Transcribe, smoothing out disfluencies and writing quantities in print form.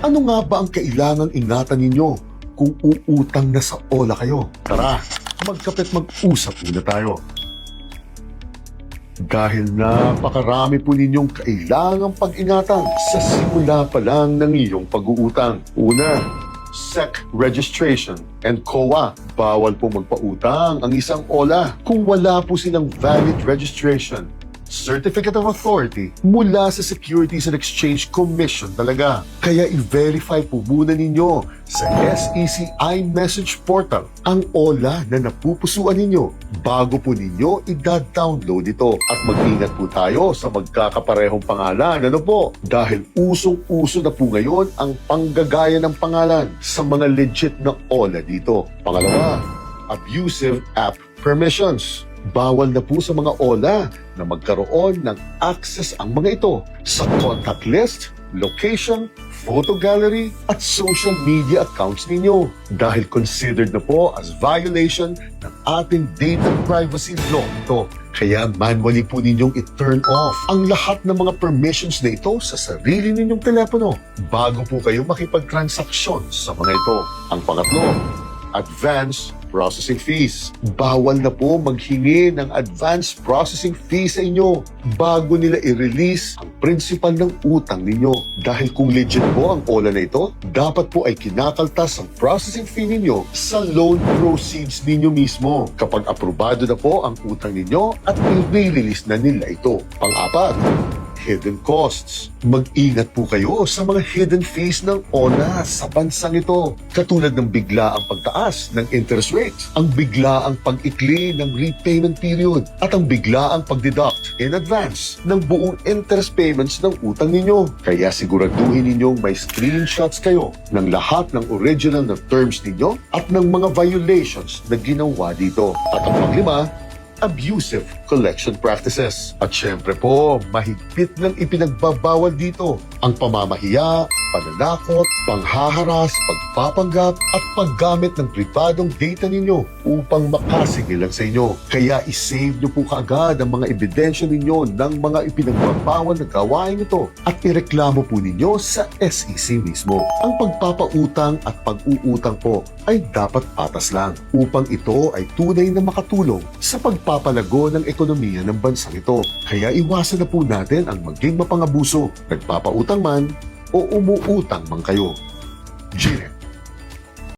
Ano nga ba ang kailangang ingatan ninyo kung uutang na sa OLA kayo? Tara, magkapit mag-usap muna tayo. Dahil napakarami po ninyong kailangang pag-ingatan sa simula pa lang ng iyong pag-uutang. Una, SEC registration and COA. Bawal po magpautang ang isang OLA kung wala po silang valid registration, Certificate of Authority mula sa Securities and Exchange Commission talaga. Kaya i-verify po muna ninyo sa SEC iMessage Portal ang OLA na napupusuan ninyo bago po ninyo i-download ito. At mag-ingat po tayo sa magkakaparehong pangalan. Ano po? Dahil usong-uso na po ngayon ang panggagaya ng pangalan sa mga legit na OLA dito. Pangalawa, abusive app permissions. Bawal na po sa mga OLA na magkaroon ng access ang mga ito sa contact list, location, photo gallery at social media accounts ninyo dahil considered na po as violation ng ating data privacy law ito. Kaya manually po ninyong i-turn off ang lahat ng mga permissions na ito sa sarili ninyong telepono bago po kayo makipag-transaksyon sa mga ito. Ang pangatlo, advance processing fees. Bawal na po maghingi ng advance processing fee sa inyo bago nila i-release ang principal ng utang ninyo. Dahil kung legit po ang OLA na ito, dapat po ay kinakaltas ang processing fee ninyo sa loan proceeds ninyo mismo kapag aprobado na po ang utang ninyo at i-release na nila ito. Pang-apat, hidden costs. Mag-ingat po kayo sa mga hidden fees ng OLA sa bansang ito. Katulad ng biglaang pagtaas ng interest rates, ang biglaang pag-ikli ng repayment period, at ang biglaang pag-deduct in advance ng buong interest payments ng utang ninyo. Kaya siguraduhin ninyong may screenshots kayo ng lahat ng original na terms ninyo at ng mga violations na ginawa dito. At ang panglima, abusive collection practices. At syempre po, mahigpit ng ipinagbabawal dito ang pamamahiya, pananakot, panghaharas, pagpapanggap at paggamit ng pribadong data ninyo upang makasigil lang sa inyo. Kaya isave nyo po kaagad ang mga ebidensya ninyo ng mga ipinagbabawal na gawain ito at ireklamo po ninyo sa SEC mismo. Ang pagpapautang at pag-uutang po ay dapat patas lang upang ito ay tunay na makatulong sa pagpapalago ng ekonomiya ng bansang ito. Kaya iwasan na po natin ang maging mapangabuso, nagpapautang man o umuutang man kayo. Gine.